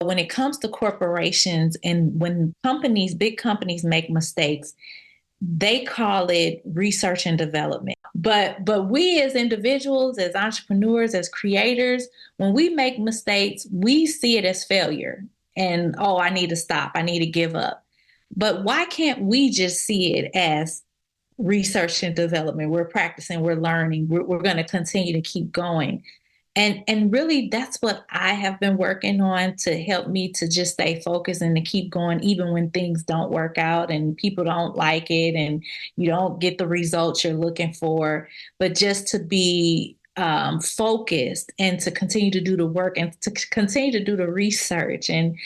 When it comes to corporations and when big companies make mistakes, they call it research and development. But we as individuals, as entrepreneurs, as creators, when we make mistakes, we see it as failure. And oh, I need to stop. I need to give up. But why can't we just see it as research and development? We're practicing, we're learning, we're going to continue to keep going. And really, that's what I have been working on to help me to just stay focused and to keep going, even when things don't work out and people don't like it and you don't get the results you're looking for. But just to be focused and to continue to do the work and to continue to do the research and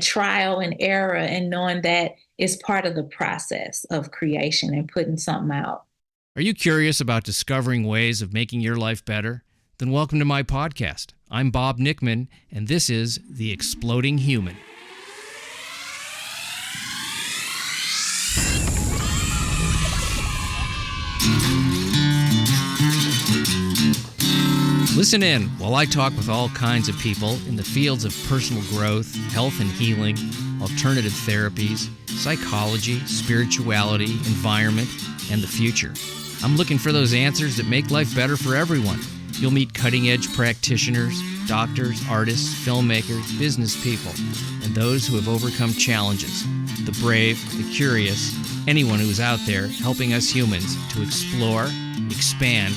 trial and error, and knowing that it's part of the process of creation and putting something out. Are you curious about discovering ways of making your life better? Then welcome to my podcast. I'm Bob Nickman, and this is The Exploding Human. Listen in while I talk with all kinds of people in the fields of personal growth, health and healing, alternative therapies, psychology, spirituality, environment, and the future. I'm looking for those answers that make life better for everyone. You'll meet cutting-edge practitioners, doctors, artists, filmmakers, business people, and those who have overcome challenges. The brave, the curious, anyone who is out there helping us humans to explore, expand,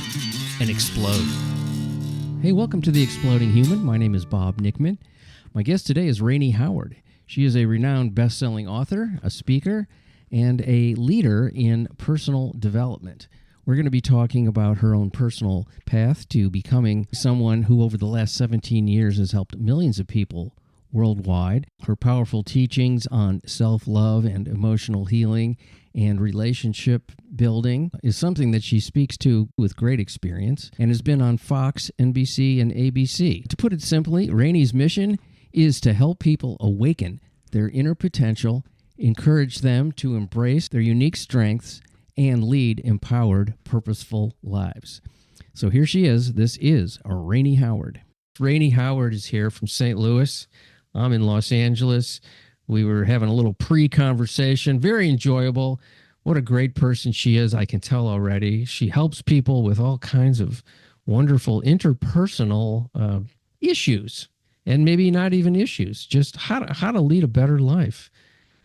and explode. Hey, welcome to The Exploding Human. My name is Bob Nickman. My guest today is RAINIE HOWARD. She is a renowned best-selling author, a speaker, and a leader in personal development. We're going to be talking about her own personal path to becoming someone who over the last 17 years has helped millions of people worldwide. Her powerful teachings on self-love and emotional healing and relationship building is something that she speaks to with great experience and has been on Fox, NBC, and ABC. To put it simply, RAINIE's mission is to help people awaken their inner potential, encourage them to embrace their unique strengths, and lead empowered, purposeful lives. So here she is. This is RAINIE HOWARD. RAINIE HOWARD is here from St. Louis. I'm in Los Angeles. We were having a little pre-conversation. Very enjoyable. What a great person she is, I can tell already. She helps people with all kinds of wonderful interpersonal issues, and maybe not even issues, just how to lead a better life.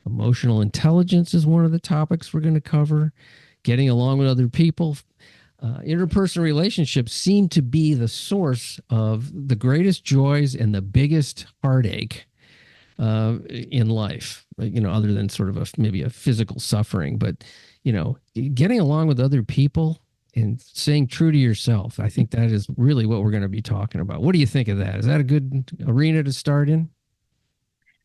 Emotional intelligence is one of the topics we're going to cover. Getting along with other people. Interpersonal relationships seem to be the source of the greatest joys and the biggest heartache in life, other than sort of maybe a physical suffering. But, getting along with other people and staying true to yourself, I think that is really what we're going to be talking about. What do you think of that? Is that a good arena to start in?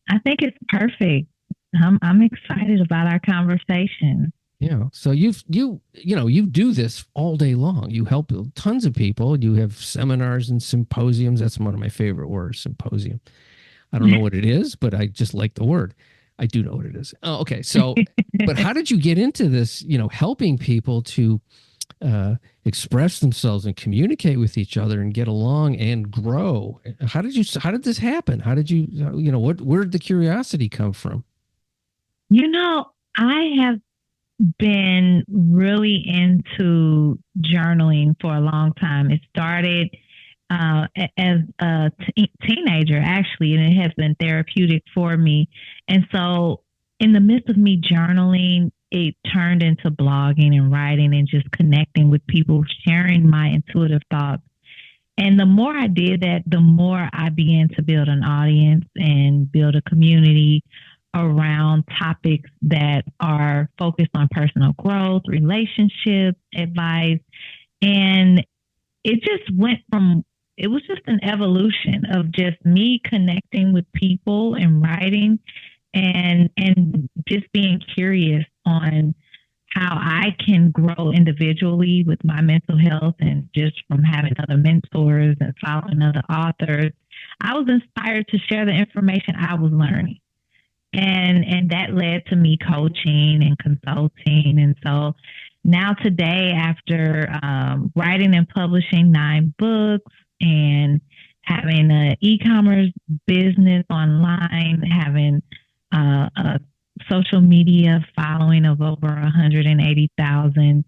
I think it's perfect. I'm excited about our conversation. Yeah. So you do this all day long. You help tons of people. You have seminars and symposiums. That's one of my favorite words, symposium. I don't know what it is, but I just like the word. I do know what it is. Oh, okay. So, but how did you get into this, helping people to express themselves and communicate with each other and get along and grow? How did this happen? How did you, where did the curiosity come from? I have been really into journaling for a long time. It started as a teenager, actually, and it has been therapeutic for me. And so in the midst of me journaling, it turned into blogging and writing and just connecting with people, sharing my intuitive thoughts. And the more I did that, the more I began to build an audience and build a community around topics that are focused on personal growth, relationships, advice. And it was just an evolution of just me connecting with people and writing and just being curious on how I can grow individually with my mental health, and just from having other mentors and following other authors. I was inspired to share the information I was learning. And that led to me coaching and consulting. And so now today, after writing and publishing 9 books and having an e-commerce business online, having a social media following of over 180,000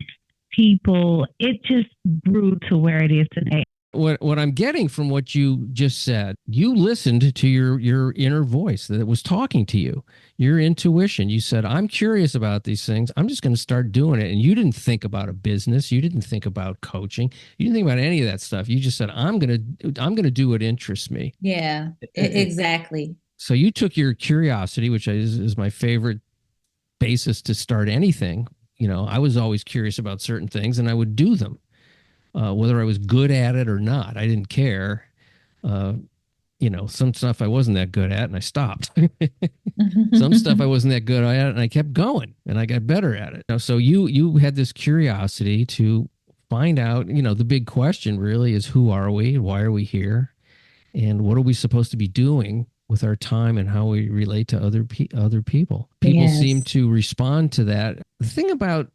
people. It just grew to where it is today. What I'm getting from what you just said, you listened to your inner voice that was talking to you, your intuition. You said, I'm curious about these things. I'm just going to start doing it. And you didn't think about a business. You didn't think about coaching. You didn't think about any of that stuff. You just said, I'm going to do what interests me. Yeah, exactly. So you took your curiosity, which is my favorite basis to start anything. You know, I was always curious about certain things and I would do them. Whether I was good at it or not, I didn't care. Uh, you know, some stuff I wasn't that good at and I stopped. Some stuff I wasn't that good at and I kept going and I got better at it. So you had this curiosity to find out, you know, the big question really is, who are we? Why are we here? And what are we supposed to be doing with our time and how we relate to other people? People seem to respond to that. The thing about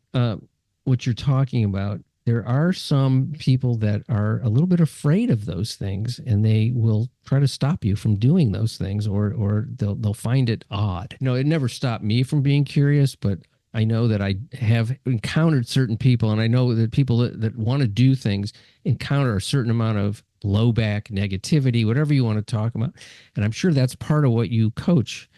what you're talking about, there are some people that are a little bit afraid of those things and they will try to stop you from doing those things, or they'll find it odd. You know, it never stopped me from being curious, but I know that I have encountered certain people, and I know that people that want to do things encounter a certain amount of blowback, negativity, whatever you want to talk about. And I'm sure that's part of what you coach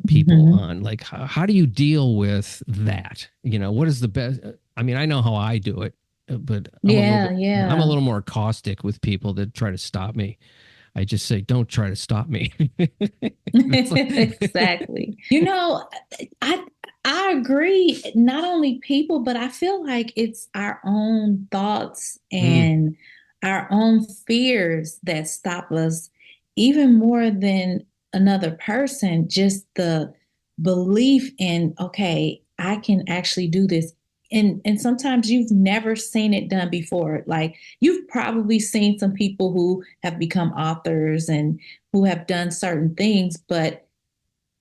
people on. Like, how do you deal with that? You know, what is the best? I mean, I know how I do it, but I'm a little more caustic with people that try to stop me. I just say, don't try to stop me. Exactly. You know, I agree. Not only people, but I feel like it's our own thoughts and our own fears that stop us even more than another person. Just the belief in, okay, I can actually do this. And sometimes you've never seen it done before. Like, you've probably seen some people who have become authors and who have done certain things, but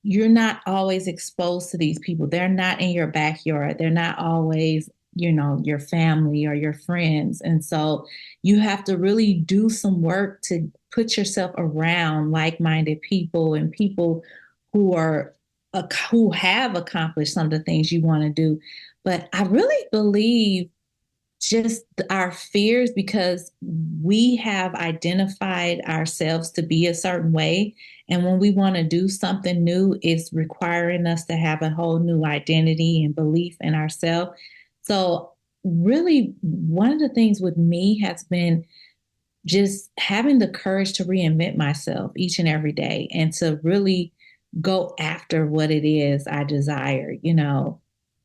you're not always exposed to these people. They're not in your backyard. They're not always, you know, your family or your friends. And so you have to really do some work to put yourself around like-minded people and people who are who have accomplished some of the things you want to do. But I really believe just our fears, because we have identified ourselves to be a certain way. And when we want to do something new, it's requiring us to have a whole new identity and belief in ourselves. So, really, one of the things with me has been just having the courage to reinvent myself each and every day and to really go after what it is I desire, you know.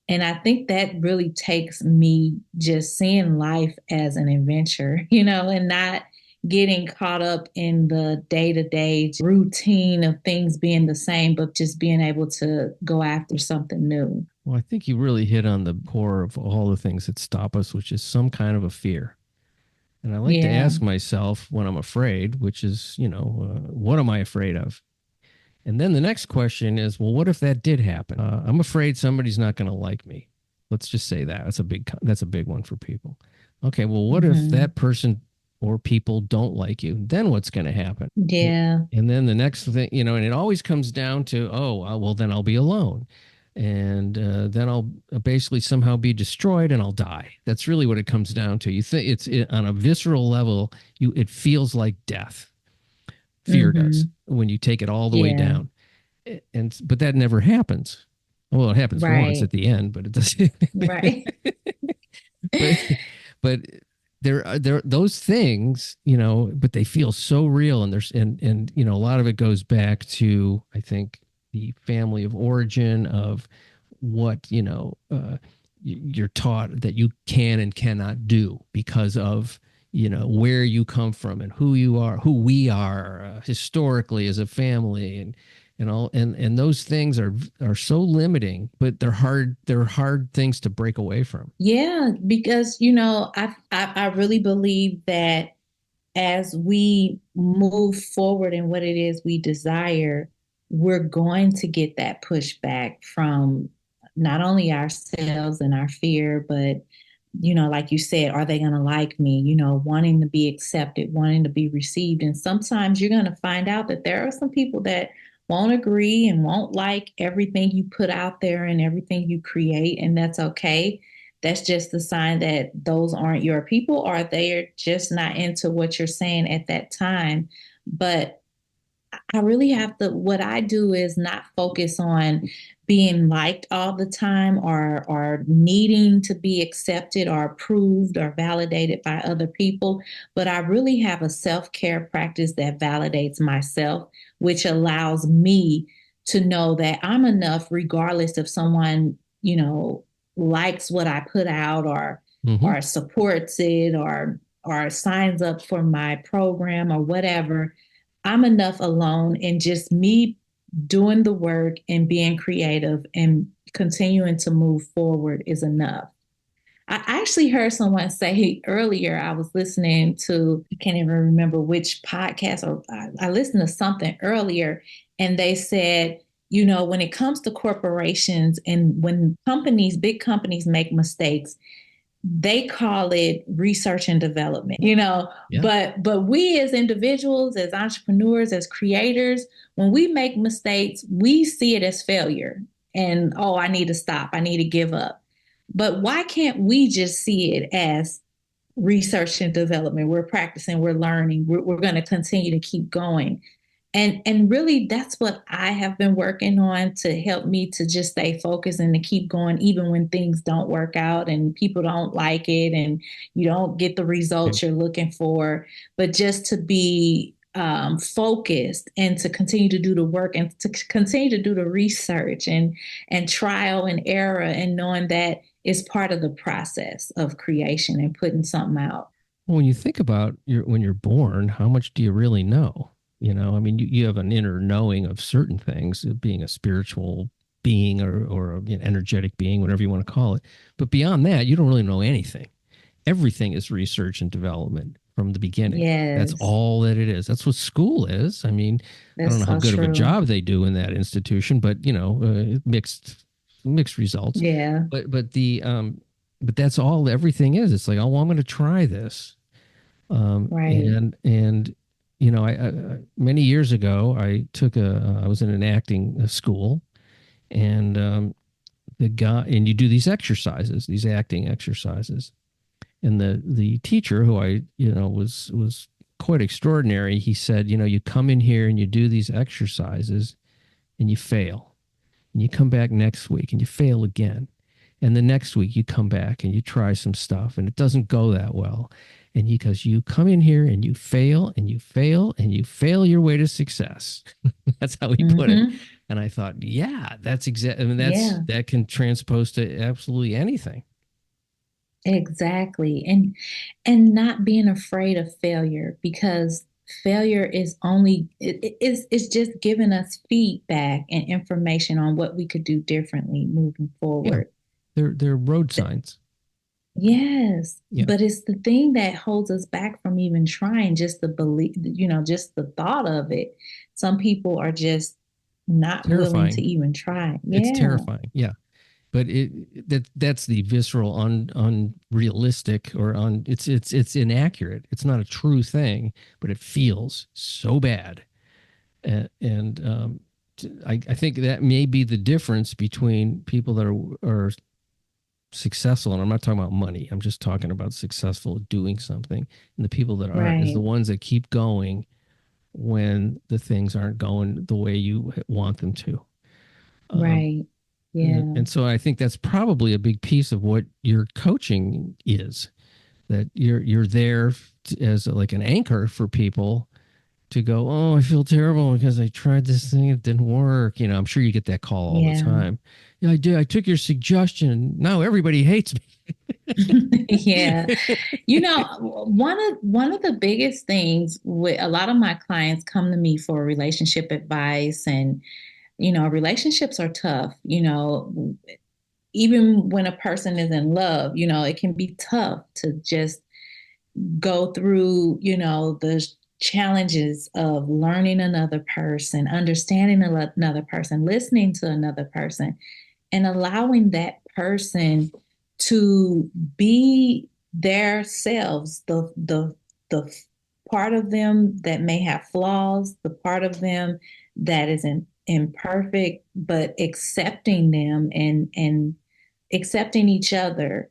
And I think that really takes me just seeing life as an adventure, you know, and not getting caught up in the day to day routine of things being the same, but just being able to go after something new. Well, I think you really hit on the core of all the things that stop us, which is some kind of a fear. And I like to ask myself when I'm afraid, which is, you know, what am I afraid of? And then the next question is, well, what if that did happen? I'm afraid somebody's not going to like me. Let's just say that. That's a big one for people. Okay, well, what if that person or people don't like you? Then what's going to happen? Yeah. And then the next thing, you know, and it always comes down to, oh, well, then I'll be alone. And then I'll basically somehow be destroyed and I'll die. That's really what it comes down to. You think on a visceral level, it feels like death. Fear does, when you take it all the way down. But that never happens. Well, it happens once at the end, but it doesn't. Right. but there are those things, you know, but they feel so real, and and you know, a lot of it goes back to, I think, the family of origin of what, you know, you're taught that you can and cannot do because of, you know, where you come from and who you are, who we are historically as a family, and all, and those things are so limiting, but they're hard things to break away from. Yeah, because, you know, I really believe that as we move forward in what it is we desire, we're going to get that pushback from not only ourselves and our fear, but like you said, are they going to like me? Wanting to be accepted, wanting to be received. And sometimes you're going to find out that there are some people that won't agree and won't like everything you put out there and everything you create. And that's okay. That's just the sign that those aren't your people, or they're just not into what you're saying at that time. But I really have to, what I do is not focus on being liked all the time, or needing to be accepted or approved or validated by other people. But I really have a self-care practice that validates myself, which allows me to know that I'm enough regardless if someone, likes what I put out, Hmm. or supports it, or signs up for my program or whatever. I'm enough alone, and just me doing the work and being creative and continuing to move forward is enough. I actually heard someone say earlier, I was listening to, I can't even remember which podcast, or I listened to something earlier, and they said, when it comes to corporations and when big companies make mistakes, they call it research and development, Yeah. but we as individuals, as entrepreneurs, as creators, when we make mistakes, we see it as failure. And, oh, I need to stop, I need to give up. But why can't we just see it as research and development? We're practicing, we're learning, we're going to continue to keep going. And really, that's what I have been working on to help me to just stay focused and to keep going, even when things don't work out and people don't like it and you don't get the Yeah. results you're looking for. But just to be focused and to continue to do the work and to continue to do the research and trial and error, and knowing that it's part of the process of creation and putting something out. Well, when you think about when you're born, how much do you really know? I mean, you have an inner knowing of certain things, being a spiritual being, or an energetic being, whatever you want to call it. But beyond that, you don't really know anything. Everything is research and development from the beginning. That's Yes, all that it is. That's what school is. I mean, I don't that's know how so good of a true. job they do in that institution, but mixed results. Yeah, But that's all everything is. It's like, oh, well, I'm going to try this. right. And I many years ago, I was in an acting school, and the guy, and you do these exercises, these acting exercises, and the teacher, who I was quite extraordinary, he said, you come in here and you do these exercises and you fail, and you come back next week and you fail again, and the next week you come back and you try some stuff and it doesn't go that well, and because you come in here and you fail and you fail and you fail your way to success. That's how he put it. Mm-hmm. And I thought, yeah, that's exactly, I mean, Yeah, that can transpose to absolutely anything. exactly. And not being afraid of failure, because failure is only it's just giving us feedback and information on what we could do differently moving Yeah, forward. they're road signs. Yes, Yeah, but it's the thing that holds us back from even trying, just the belief, just the thought of it. Some people are just not willing to terrifying. even try. It's Yeah, terrifying. Yeah, but that's the visceral, unrealistic, or it's inaccurate. It's not a true thing, but it feels so bad. And I think that may be the difference between people that are successful, and I'm not talking about money. I'm just talking about successful at doing something, and the people that aren't is the right, ones that keep going when the things aren't going the way you want them to. Um, right. and, Yeah, and so I think that's probably a big piece of what your coaching is, that you're there as like an anchor for people to go, oh, I feel terrible because I tried this thing, it didn't work. I'm sure you get that call all the yeah. time. Yeah, I did. I took your suggestion. Now everybody hates Yeah. me. One of the biggest things with a lot of my clients come to me for relationship advice, and relationships are tough. Even when a person is in love, it can be tough to just go through, the challenges of learning another person, understanding another person, listening to another person, and allowing that person to be their selves, the part of them that may have flaws, the part of them that is imperfect, but accepting them and accepting each other.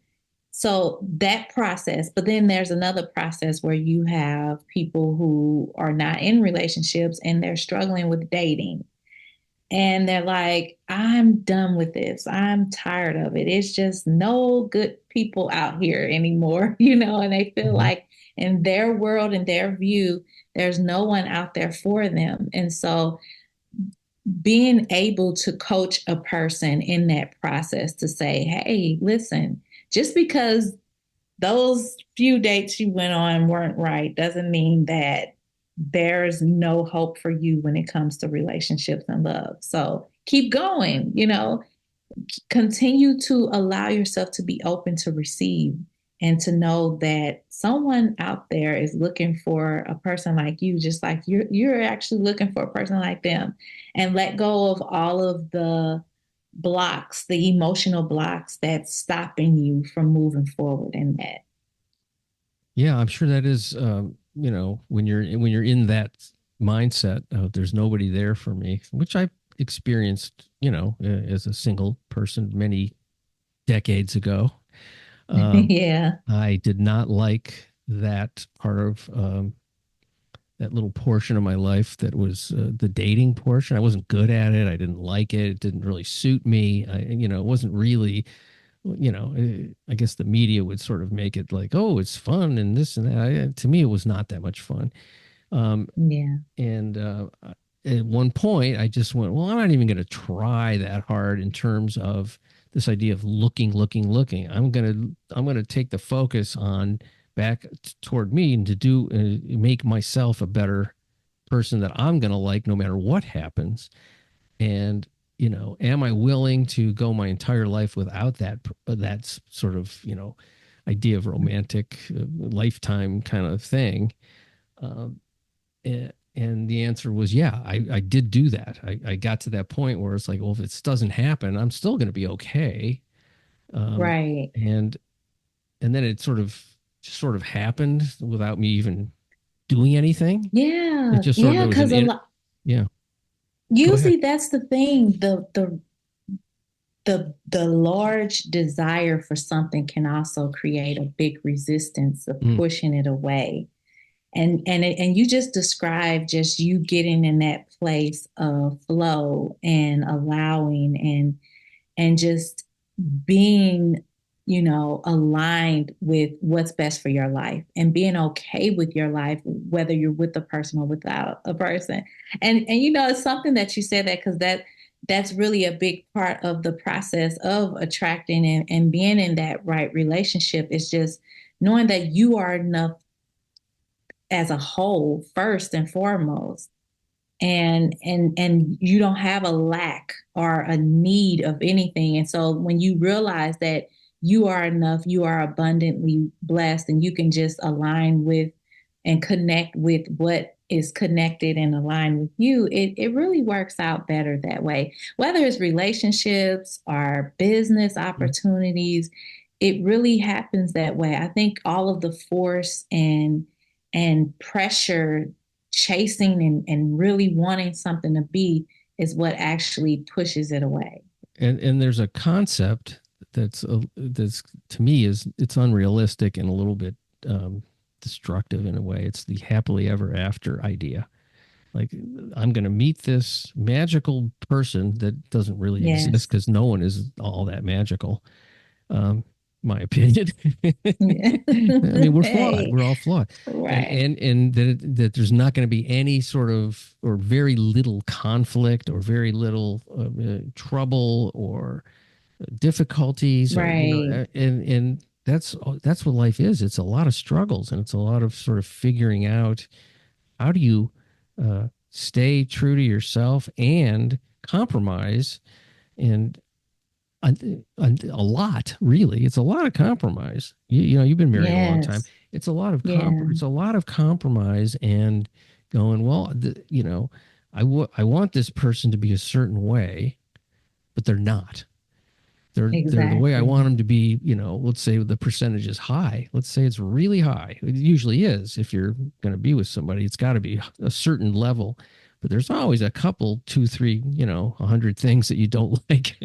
So that process, but then there's another process where you have people who are not in relationships and they're struggling with dating, and they're like, I'm done with this. I'm tired of it. It's just no good people out here anymore, and they feel Mhm. like in their world, in their view, there's no one out there for them. And so being able to coach a person in that process to say, hey, listen, just because those few dates you went on weren't right doesn't mean that there's no hope for you when it comes to relationships and love. So keep going, continue to allow yourself to be open to receive and to know that someone out there is looking for a person like you, just like you're actually looking for a person like them, and let go of all of the blocks, the emotional blocks that's stopping you from moving forward in that. Yeah, I'm sure that is, when you're in that mindset of there's nobody there for me, which I experienced, as a single person many decades ago. Um, Yeah. I did not like that part of that little portion of my life that was the dating portion. I wasn't good at it. I didn't like it. It didn't really suit me. It wasn't really, I guess the media would sort of make it like, oh, it's fun and this and that. To me, it was not that much fun. Um, Yeah. and at one point, I just went, well, I'm not even going to try that hard in terms of this idea of looking. I'm gonna take the focus on back toward me and to do make myself a better person that I'm gonna like no matter what happens. And am I willing to go my entire life without that sort of idea of romantic lifetime kind of thing? Um, and the answer was yeah. I did do that. I got to that point where it's like, well, if it doesn't happen, I'm still going to be okay. Um, Right. and and then it sort of happened without me even doing anything. It Yeah. just sort of Yeah. there was Because yeah. Go ahead. usually that's the thing. The large desire for something can also create a big resistance of Mm, pushing it away. And you just described just you getting in that place of flow and allowing and just being, aligned with what's best for your life and being okay with your life, whether you're with a person or without a person. And it's something that you said that because that's really a big part of the process of attracting and being in that right relationship is just knowing that you are enough as a whole first and foremost, and you don't have a lack or a need of anything. And so when you realize that you are enough, you are abundantly blessed, and you can just align with and connect with what is connected and aligned with you, it really works out better that way. Whether it's relationships or business mm. opportunities, it really happens that way. I think all of the force and pressure, chasing and really wanting something to be, is what actually pushes it away. And there's a concept that's to me is it's unrealistic and a little bit destructive in a way. It's the happily ever after idea. Like I'm going to meet this magical person that doesn't really exist Yes. because no one is all that magical. Um, my opinion. I Yeah. mean, we're flawed. Hey, We're all flawed, and right. and and that there's not going to be any sort of or very little conflict or very little trouble or difficulties or Right. and that's what life is. It's a lot of struggles and it's a lot of sort of figuring out how do you stay true to yourself and compromise and a lot really it's a lot of compromise. You've been married a long time. Yes. It's a lot of Yeah. it's a lot of compromise and going well I want this person to be a certain way but they're not. They're the way I want Exactly. them to be. Let's say the percentage is high. Let's say it's really high. It usually is. If you're going to be with somebody, it's got to be a certain level. But there's always a couple, two, three, 100 things that you don't like.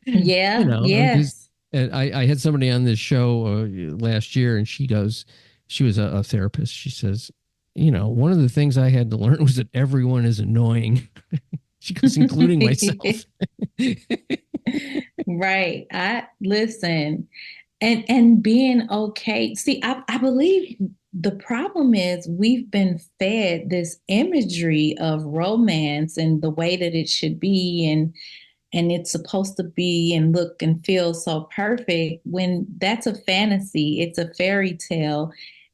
Yeah, Because yes. I had somebody on this show last year, and she was a therapist. She says, one of the things I had to learn was that everyone is annoying. She goes, including myself. Right. I listen and being okay. See, I believe the problem is we've been fed this imagery of romance and the way that it should be and it's supposed to be and look and feel so perfect when that's a fantasy, it's a fairy tale.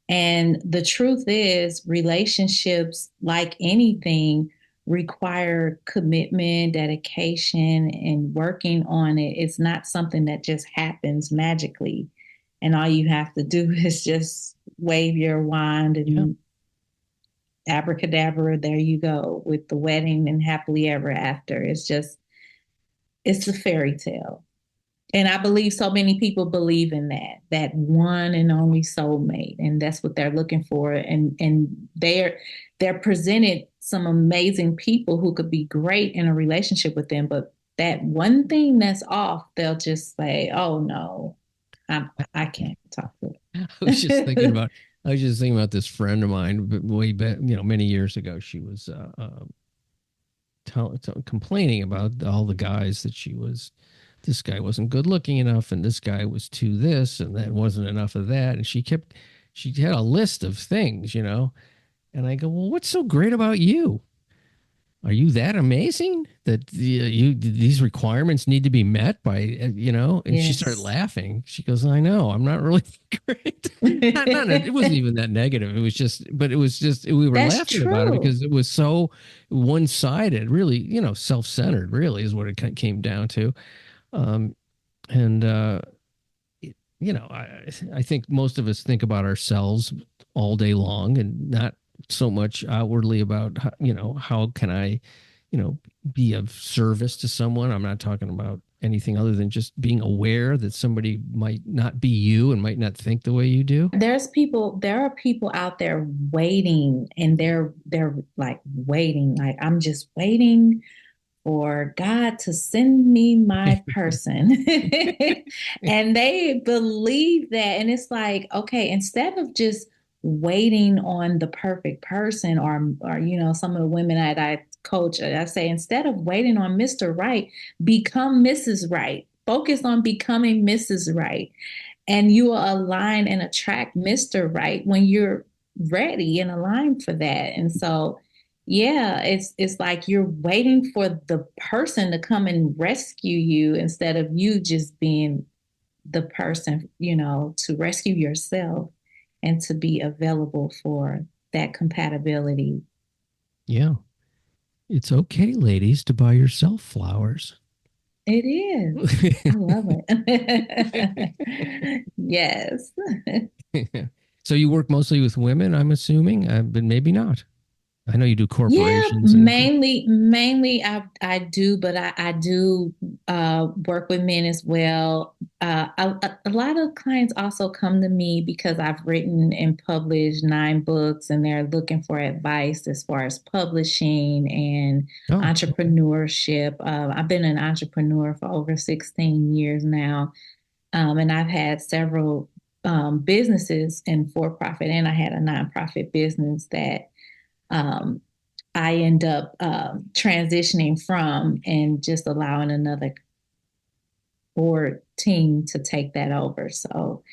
And the truth is, relationships, like anything, require commitment, dedication, and working on it. It's not something that just happens magically. And all you have to do is just wave your wand Yeah. and abracadabra, there you go with the wedding and happily ever after. It's a fairy tale. And I believe so many people believe in that one and only soulmate. And that's what they're looking for. And they're presented some amazing people who could be great in a relationship with them. But that one thing that's off, they'll just say, oh no, I can't talk to I was just thinking it. about this friend of mine way back, many years ago. She was complaining about all the guys that this guy wasn't good looking enough, and this guy was too this, and that wasn't enough of that. And she had a list of things, and I go, well, what's so great about you? Are you that amazing that these requirements need to be met by And she started Yes. laughing. She goes, I know, I'm not really great. It wasn't even that negative. It was just, but it was just, we were That's laughing about it true. because it was so one-sided, really, self-centered, really is what it came down to. um and I think most of us think about ourselves all day long and not so much outwardly about how can I be of service to someone. I'm not talking about anything other than just being aware that somebody might not be you and might not think the way you do. There are people out there waiting and they're like waiting, like I'm just waiting for God to send me my person. And they believe that. And it's like, okay, instead of just waiting on the perfect person or some of the women that I coach, I say, instead of waiting on Mr. Right, become Mrs. Right. Focus on becoming Mrs. Right. And you will align and attract Mr. Right when you're ready and aligned for that. And so, yeah, it's like you're waiting for the person to come and rescue you instead of you just being the person, to rescue yourself and to be available for that compatibility. Yeah. It's okay, ladies, to buy yourself flowers. It is. I love it. Yes. So you work mostly with women, I'm assuming, but maybe not. I know you do Yeah, corporations and mainly I do, but I do work with men as well. A lot of clients also come to me because I've written and published 9 books, and they're looking for advice as far as publishing and oh, okay. entrepreneurship. I've been an entrepreneur for over 16 years now, and I've had several businesses in for profit, and I had a nonprofit business that. Um, I end up transitioning from and just allowing another board team to take that over. So,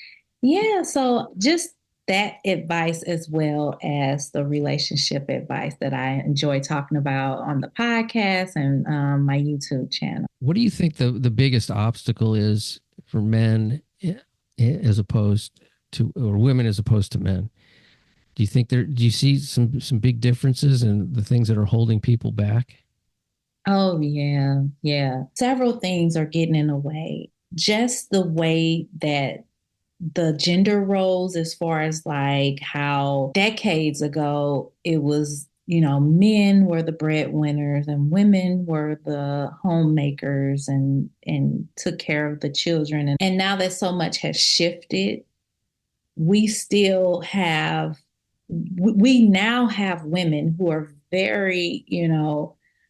yeah, so just that advice as well as the relationship advice that I enjoy talking about on the podcast and my YouTube channel. What do you think the biggest obstacle is for men as opposed to, or women as opposed to men? Do you see some big differences in the things that are holding people back? Oh, yeah, yeah. Several things are getting in the way. Just the way that the gender roles, as far as like how decades ago it was men were the breadwinners and women were the homemakers and took care of the children. And now that so much has shifted, we still have we now have women who are very,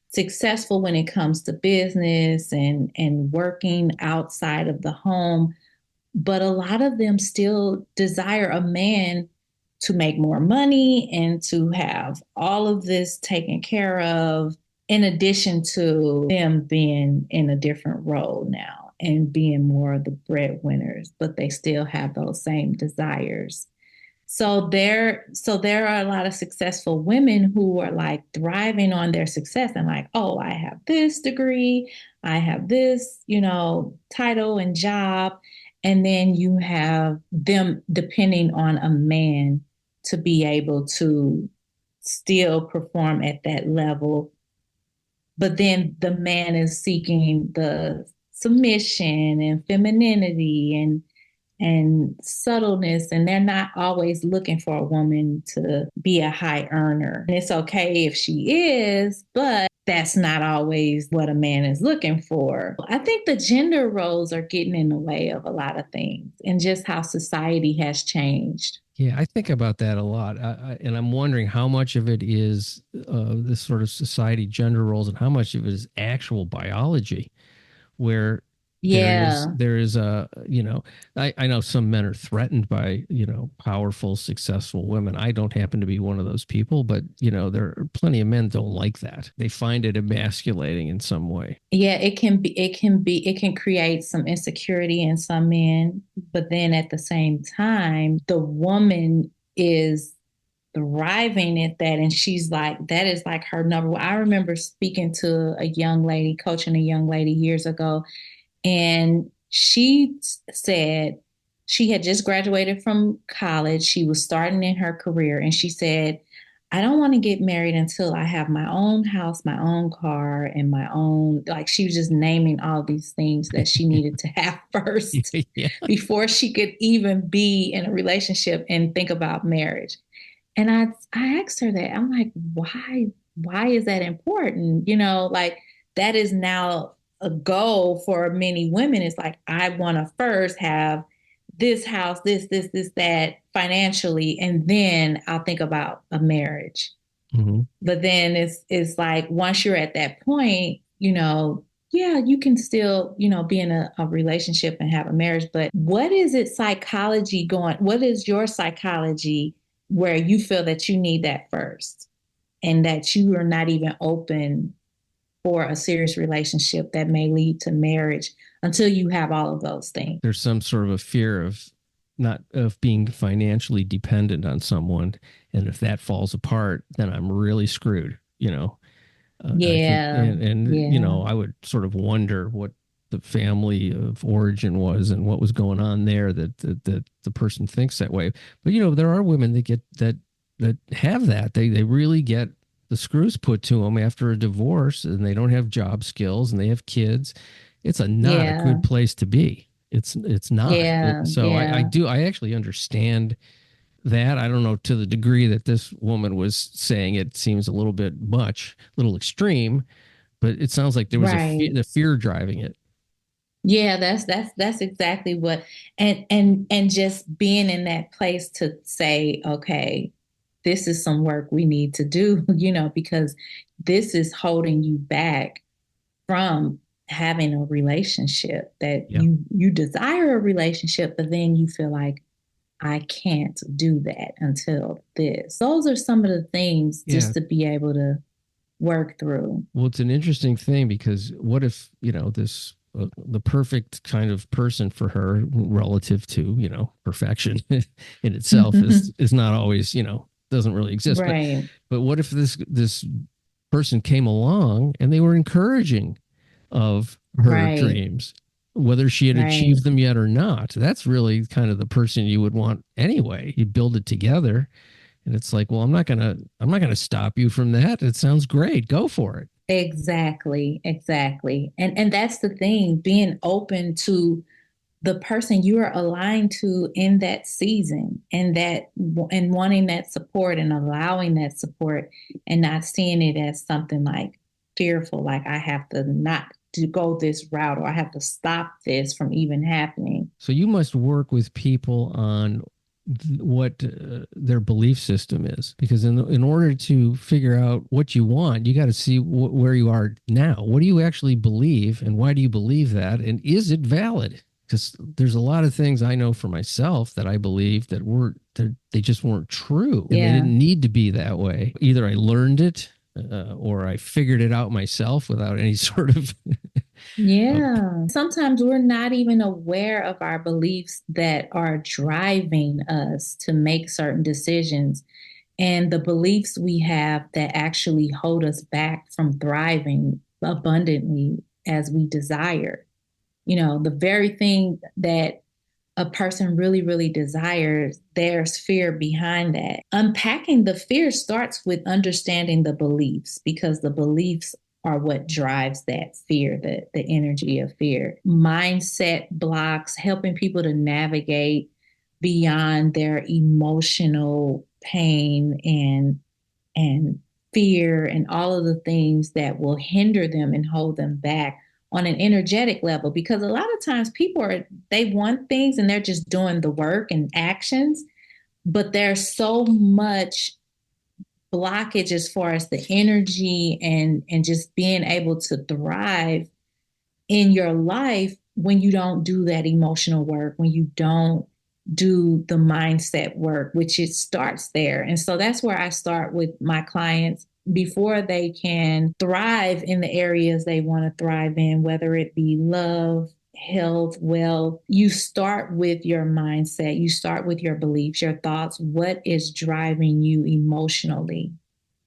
successful when it comes to business and working outside of the home, but a lot of them still desire a man to make more money and to have all of this taken care of, in addition to them being in a different role now and being more of the breadwinners, but they still have those same desires. So there are a lot of successful women who are like thriving on their success and like, oh, I have this degree, I have this, title and job. And then you have them depending on a man to be able to still perform at that level. But then the man is seeking the submission and femininity and subtleness, and they're not always looking for a woman to be a high earner. And it's okay if she is, but that's not always what a man is looking for. I think the gender roles are getting in the way of a lot of things and just how society has changed. Yeah, I think about that a lot, and I'm wondering how much of it is this sort of society gender roles, and how much of it is actual biology, where Yeah. there is a I know some men are threatened by powerful, successful women. I don't happen to be one of those people, but there are plenty of men don't like that. They find it emasculating in some way. Yeah, it can create some insecurity in some men, but then at the same time, the woman is thriving at that, and she's like, that is like her number one. I remember speaking to a young lady, coaching a young lady years ago, and she said she had just graduated from college. She was starting in her career, and she said, I don't want to get married until I have my own house, my own car, and my own, like, she was just naming all these things that she needed to have first Yeah. before she could even be in a relationship and think about marriage. And I asked her that. I'm like, why is that important? Like, that is now a goal for many women. It's like, I want to first have this house, this, that financially, and then I'll think about a marriage. Mm-hmm. But then it's like, once you're at that point, yeah, you can still, be in a relationship and have a marriage. But what is it psychology going? What is your psychology where you feel that you need that first and that you are not even open for a serious relationship that may lead to marriage until you have all of those things? There's some sort of a fear of not of being financially dependent on someone, and if that falls apart, then I'm really screwed. I think, Yeah. and Yeah. I would sort of wonder what the family of origin was and what was going on there that the person thinks that way. But there are women that get that have that they really get the screws put to them after a divorce, and they don't have job skills and they have kids. It's not a Yeah. good place to be. It's not. Yeah. So Yeah. I actually understand that. I don't know to the degree that this woman was saying. It seems a little bit much, a little extreme, but it sounds like there was Right. the fear driving it. Yeah, that's exactly what, and just being in that place to say, okay, this is some work we need to do, because this is holding you back from having a relationship, that Yeah. you desire a relationship, but then you feel like, I can't do that until this. Those are some of the things Yeah. just to be able to work through. Well, it's an interesting thing, because what if, this the perfect kind of person for her relative to, perfection in itself is not always, doesn't really exist. Right. But what if this person came along and they were encouraging of her Right. dreams, whether she had Right. achieved them yet or not? That's really kind of the person you would want anyway. You build it together. And it's like, well, I'm not gonna stop you from that. It sounds great. Go for it. Exactly. Exactly. And that's the thing, being open to the person you are aligned to in that season, and wanting that support and allowing that support, and not seeing it as something like fearful, like I have to not to go this route, or I have to stop this from even happening. So you must work with people on what their belief system is, because in order to figure out what you want, you got to see where you are now. What do you actually believe, and why do you believe that, and is it valid? Because there's a lot of things I know for myself that I believe that they just weren't true, and they Yeah. didn't need to be that way. Either I learned it or I figured it out myself without any sort of Yeah. Sometimes we're not even aware of our beliefs that are driving us to make certain decisions, and the beliefs we have that actually hold us back from thriving abundantly as we desire. The very thing that a person really, really desires, there's fear behind that. Unpacking the fear starts with understanding the beliefs, because the beliefs are what drives that fear, the energy of fear. Mindset blocks, helping people to navigate beyond their emotional pain and fear and all of the things that will hinder them and hold them back on an energetic level. Because a lot of times they want things and they're just doing the work and actions, but there's so much blockage as far as the energy and just being able to thrive in your life when you don't do that emotional work, when you don't do the mindset work, which it starts there. And so that's where I start with my clients before they can thrive in the areas they want to thrive in, whether it be love, health, wealth. You start with your mindset, you start with your beliefs, your thoughts, what is driving you emotionally,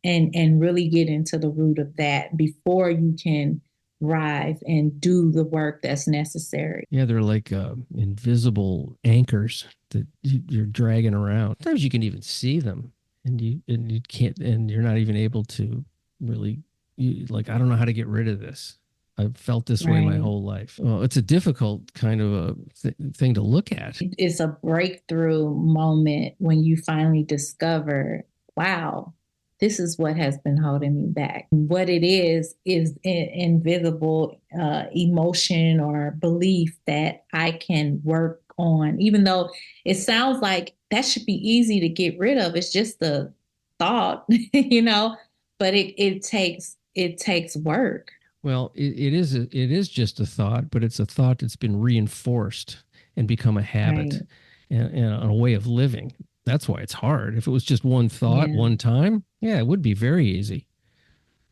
and really get into the root of that before you can thrive and do the work that's necessary. Yeah, they're like invisible anchors that you're dragging around. Sometimes you can even see them, and you can't, and you're not even able to really. Like, I don't know how to get rid of this. I've felt this way my Right. whole life. Well, it's a difficult kind of a thing to look at. It's a breakthrough moment when you finally discover, wow, this is what has been holding me back. What it is invisible emotion or belief that I can work on, even though it sounds like that should be easy to get rid of. It's just a thought, but it takes work. Well, it is just a thought, but it's a thought that's been reinforced and become a habit Right. and a way of living. That's why it's hard. If it was just one thought, Yeah. one time, yeah, it would be very easy.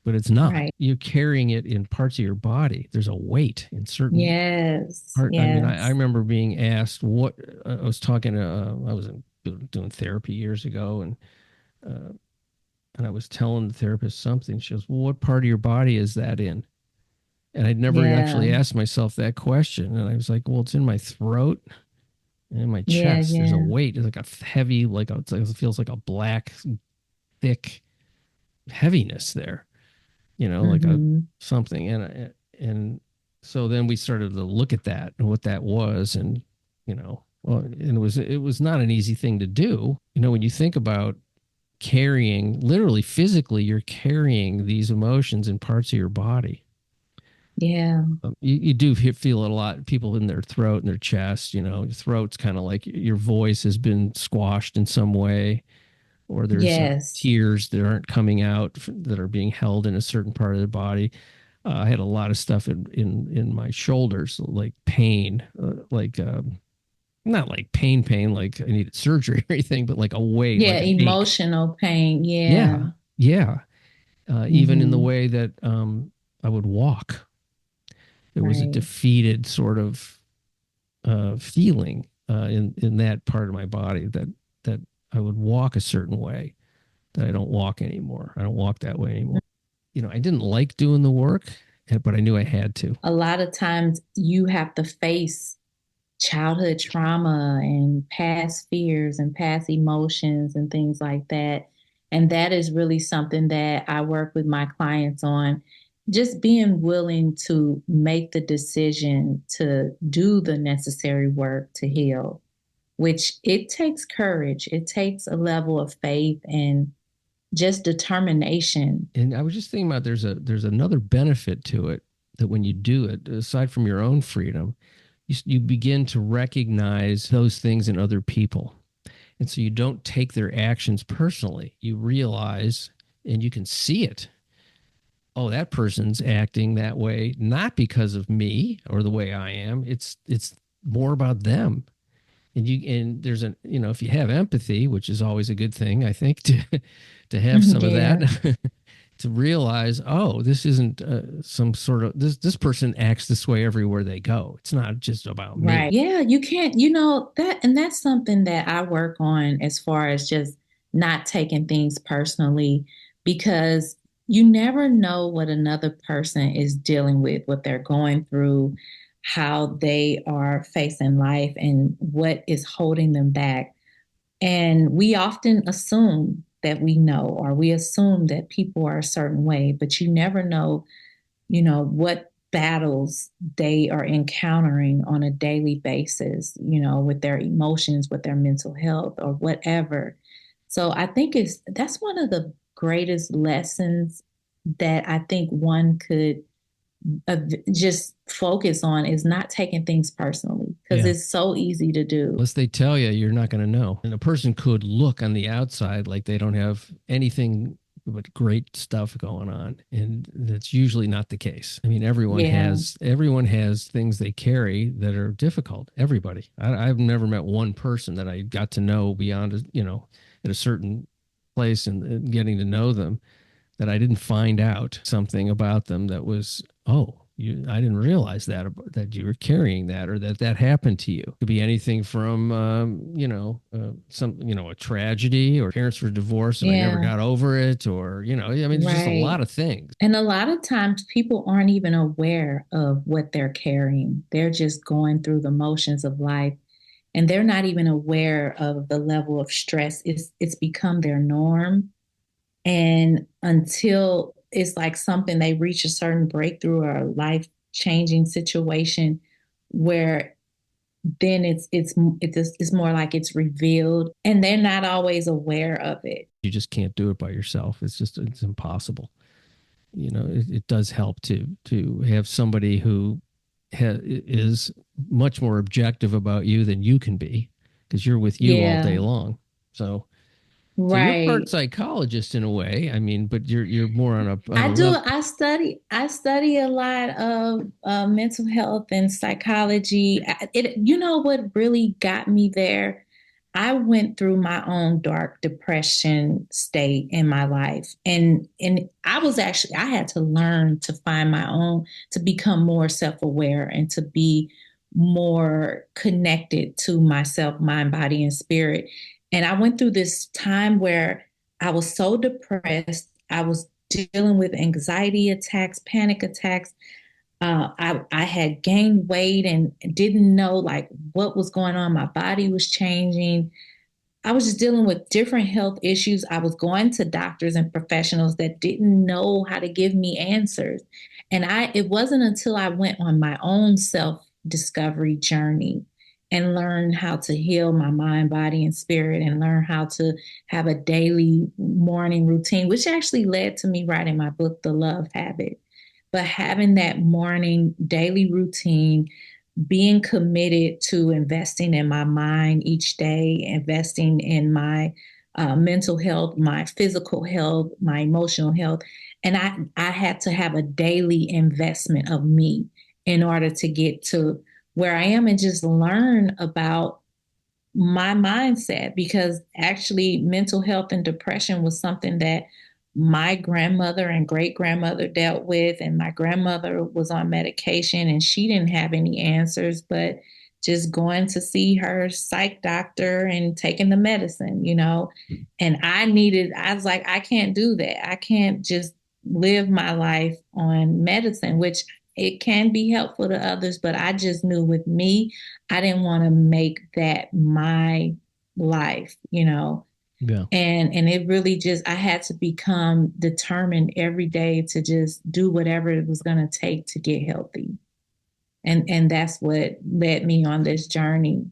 But it's not. Right. You're carrying it in parts of your body. There's a weight in certain Yes. part. I mean, I Yes. remember being asked what I was talking to. I was doing therapy years ago, uh, and I was telling the therapist something. She goes, "Well, what part of your body is that in?" And I'd never Yeah. actually asked myself that question. And I was like, well, it's in my throat and in my Yeah. chest. There's a Yeah. weight. It's like a heavy, it feels like a black, thick heaviness there, like a Mm-hmm. something. And so then we started to look at that and what that was. And, well, and it was not an easy thing to do. When you think about carrying, literally physically, you're carrying these emotions in parts of your body. Yeah. You do feel it a lot. People in their throat and their chest, your throat's kind of like your voice has been squashed in some way, or there's Yes. tears that aren't coming out that are being held in a certain part of the body. I had a lot of stuff in my shoulders, like pain, not like pain, like I needed surgery or anything, but like a weight, Yeah. like an ache. Emotional pain. Yeah. Yeah, yeah. Even in the Mm-hmm. way that I would walk, there was a Right. defeated sort of feeling in that part of my body that I would walk a certain way that I don't walk anymore. I don't walk that way anymore. I didn't like doing the work, but I knew I had to. A lot of times you have to face childhood trauma and past fears and past emotions and things like that. And that is really something that I work with my clients on. just being willing to make the decision to do the necessary work to heal, which it takes courage. It takes a level of faith and just determination. And I was just thinking about there's another benefit to it, that when you do it, aside from your own freedom, you begin to recognize those things in other people. And so you don't take their actions personally. You realize and you can see it. Oh, that person's acting that way not because of me or the way I am. It's more about them. And there's an, if you have empathy, which is always a good thing, I think, to have some of Yeah. that, to realize, oh, this isn't some sort of this person acts this way everywhere they go. It's not just about me. Right. Yeah, you can't, that, and that's something that I work on as far as just not taking things personally, because you never know what another person is dealing with, what they're going through, how they are facing life, and what is holding them back. And we often assume that we know, or we assume that people are a certain way, but you never know, what battles they are encountering on a daily basis, with their emotions, with their mental health, or whatever. So I think that's one of the greatest lessons that I think one could just focus on, is not taking things personally, because Yeah. it's so easy to do. Unless they tell you, you're not going to know. And a person could look on the outside like they don't have anything but great stuff going on, and that's usually not the case. I mean, everyone has things they carry that are difficult. Everybody. I've never met one person that I got to know beyond, at a certain place and getting to know them, that I didn't find out something about them that was, oh, I didn't realize that you were carrying that, or that happened to you. It could be anything from, a tragedy, or parents were divorced and I never got over it, or, there's just a lot of things. And a lot of times people aren't even aware of what they're carrying. They're just going through the motions of life, and they're not even aware of the level of stress. It's become their norm. And until it's like something, they reach a certain breakthrough or a life changing situation, where then it's more like it's revealed, and they're not always aware of it. You just can't do it by yourself. It's impossible. It does help to have somebody who is much more objective about you than you can be, because you're with you all day long. So you're part psychologist in a way. I mean, but you're more on a. I do. I study a lot of mental health and psychology. What really got me there? I went through my own dark depression state in my life, and I had to learn to find my own, to become more self-aware, and to be more connected to myself, mind, body, and spirit. And I went through this time where I was so depressed. I was dealing with anxiety attacks, panic attacks. I had gained weight and didn't know like what was going on. My body was changing. I was just dealing with different health issues. I was going to doctors and professionals that didn't know how to give me answers. And it wasn't until I went on my own self-discovery journey and learned how to heal my mind, body, and spirit, and learn how to have a daily morning routine, which actually led to me writing my book, The Love Habit. But having that morning daily routine, being committed to investing in my mind each day, investing in my mental health, my physical health, my emotional health. And I had to have a daily investment of me in order to get to where I am, and just learn about my mindset, because actually mental health and depression was something that my grandmother and great grandmother dealt with, and my grandmother was on medication and she didn't have any answers, but just going to see her psych doctor and taking the medicine, and I was like, I can't do that. I can't just live my life on medicine, which it can be helpful to others, but I just knew with me, I didn't want to make that my life. Yeah. And it really just, I had to become determined every day to just do whatever it was going to take to get healthy. And that's what led me on this journey.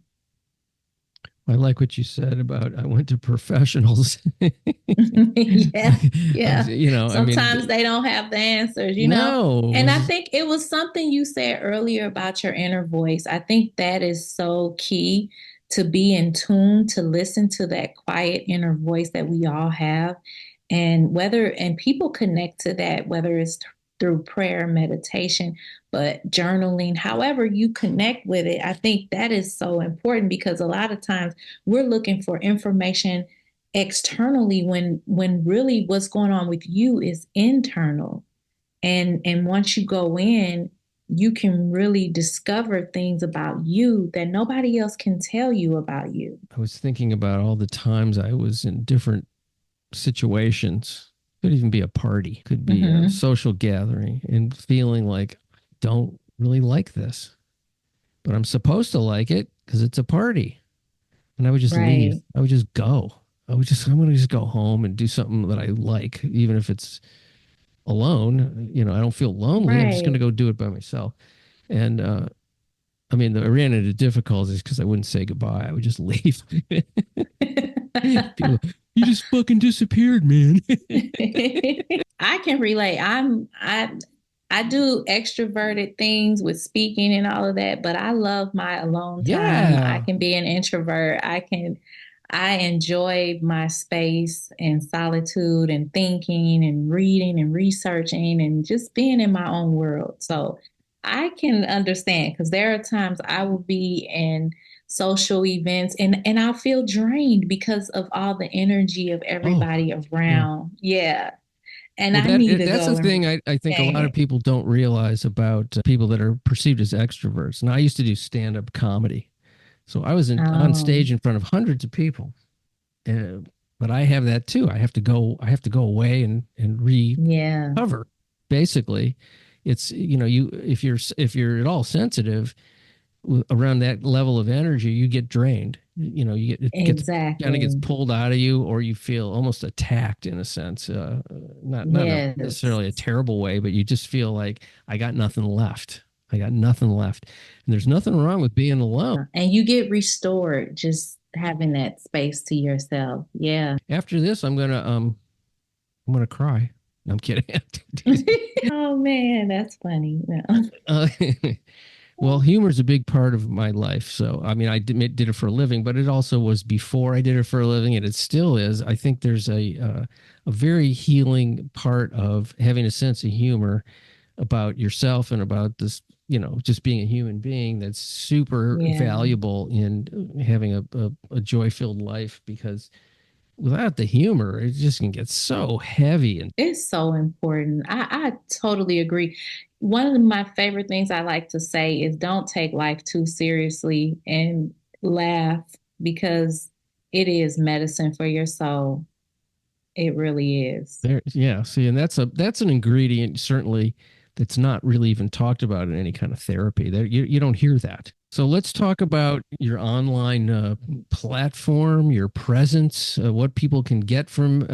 I like what you said about I went to professionals. Yeah, yeah. You know, I Sometimes mean, they don't have the answers, you know. no, it And I was, think it was something you said earlier about your inner voice. I think that is so key, to be in tune, to listen to that quiet inner voice that we all have. And people connect to that, whether it's through prayer, meditation, but journaling, however you connect with it. I think that is so important, because a lot of times we're looking for information externally when really what's going on with you is internal. And once you go in, you can really discover things about you that nobody else can tell you about you. I was thinking about all the times I was in different situations. Could even be a party, could be a Mm-hmm. social gathering, and feeling like I don't really like this, but I'm supposed to like it because it's a party. And I would just leave. Right. I would just go. I'm going to just go home and do something that I like, even if it's alone. You know, I don't feel lonely. I'm just going to Right. go do it by myself. And, I mean, I ran into difficulties because I wouldn't say goodbye. I would just leave. People, you just fucking disappeared, man. I can relate. I do extroverted things with speaking and all of that, but I love my alone time. I Yeah. can be an introvert. I enjoy my space and solitude and thinking and reading and researching and just being in my own world. So I can understand, because there are times I will be in social events and I'll feel drained because of all the energy of Oh, everybody yeah. around. Yeah. And Well, I need to that's the go and thing I think a regain lot of it. people don't realize about people that are perceived as extroverts. And I used to do stand up comedy. So I was on stage Um, in front of hundreds of people. Uh, but I have that too. I have to go away and yeah, recover. Basically, it's, you know, you if you're at all sensitive around that level of energy, you get drained. You know, you get, it gets kind of gets exactly. pulled out of you, or you feel almost attacked in a sense. Not in a Yes. necessarily a terrible way, but you just feel like I got nothing left. I got nothing left, and there's nothing wrong with being alone. And you get restored just having that space to yourself. Yeah. After this, I'm gonna cry. No, I'm kidding. Oh man, that's funny. No. uh, well, humor is a big part of my life. So, I mean, I did it for a living, but it also was before I did it for a living, and it still is. I think there's a very healing part of having a sense of humor about yourself and about this, you know, just being a human being. That's super Yeah. valuable in having a joy filled life, because without the humor, it just can get so heavy. And It's so important. I totally agree. One of my favorite things I like to say is, don't take life too seriously and laugh, because it is medicine for your soul. It really is. there, yeah, see, and that's an ingredient certainly that's not really even talked about in any kind of therapy. There, you don't hear that. So let's talk about your online platform, your presence, what people can get from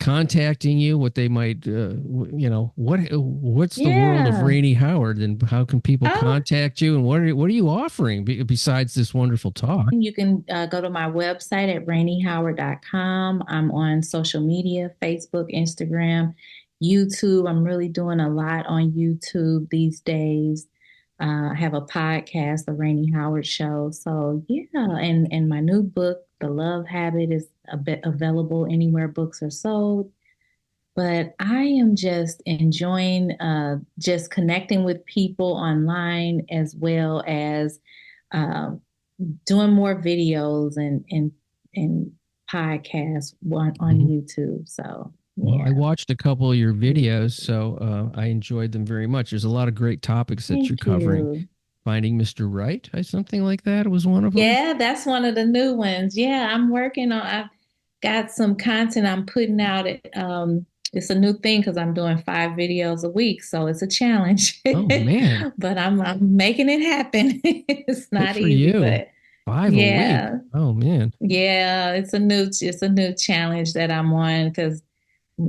contacting you, what they might, you know, what's the world of Yeah. Rainey Howard, and how can people Oh, contact you, and what are you offering besides this wonderful talk? you can go to my website at rainiehoward.com. I'm on social media, Facebook, Instagram, YouTube. I'm really doing a lot on YouTube these days. I have a podcast, The Rainey Howard Show. So, yeah. And my new book, The Love Habit, is a bit available anywhere books are sold. But I am just enjoying just connecting with people online, as well as um, doing more videos and podcasts on Mhm. YouTube. So Well, I yeah, watched a couple of your videos, so I enjoyed them very much. There's a lot of great topics that you're thank covering. you. Finding Mr. Right, something like that was one of them. Yeah, that's one of the new ones. Yeah, I'm working on. I've got some content I'm putting out. It's a new thing because I'm doing 5 videos a week, so it's a challenge. Oh man, But I'm making it happen. It's good not for easy, you. but 5 a week. Yeah. Oh man. Yeah, it's a new challenge that I'm on because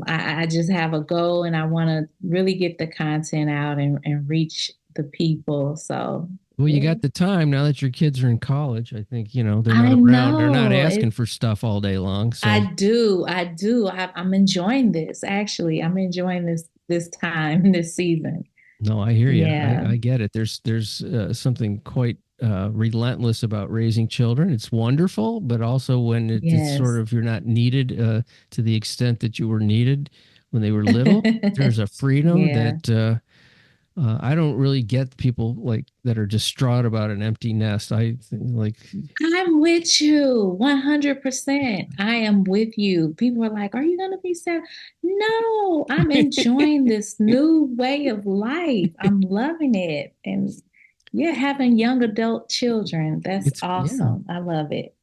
I just have a goal and I want to really get the content out and reach the people. So Well, you yeah. got the time now that your kids are in college. I think, they're not I around. They're not know asking it. for stuff all day long. I So, do. I do. I'm enjoying this. Actually, I'm enjoying this time, this season. no, I hear you. Yeah. I get it. There's something quite relentless about raising children. It's wonderful, but also when it's sort Yes. of you're not needed to the extent that you were needed when they were little. There's a freedom Yeah. that I don't really get people like that are distraught about an empty nest. I think, like, I'm with you 100%. I am with you. People are like, "Are you going to be sad?" No, I'm enjoying this new way of life. I'm loving it. And yeah, having young adult children, that's yeah. awesome. I love it.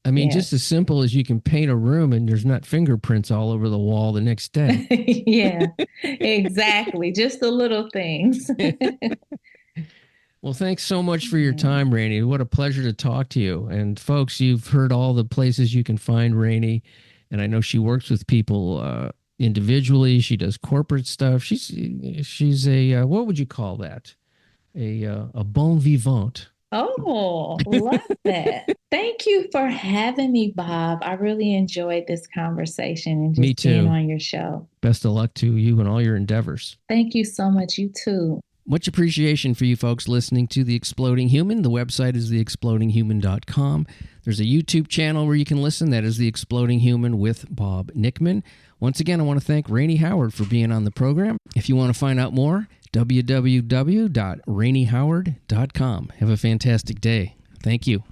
I mean, just Yes. as simple as you can paint a room and there's not fingerprints all over the wall the next day. Yeah, exactly. Just the little things. Well, thanks so much for your Yeah. time, Rainey. What a pleasure to talk to you. And folks, you've heard all the places you can find Rainey, and I know she works with people individually. She does corporate stuff. She's a what would you call that? A bon vivant. Oh, love that. Thank you for having me, Bob. I really enjoyed this conversation and Me just being too. on your show. Best of luck to you and all your endeavors. Thank you so much. You too. Much appreciation for you folks listening to The Exploding Human. The website is theexplodinghuman.com. There's a YouTube channel where you can listen. That is The Exploding Human with Bob Nickman. Once again, I want to thank RAINIE HOWARD for being on the program. If you want to find out more, www.rainiehoward.com. Have a fantastic day. Thank you.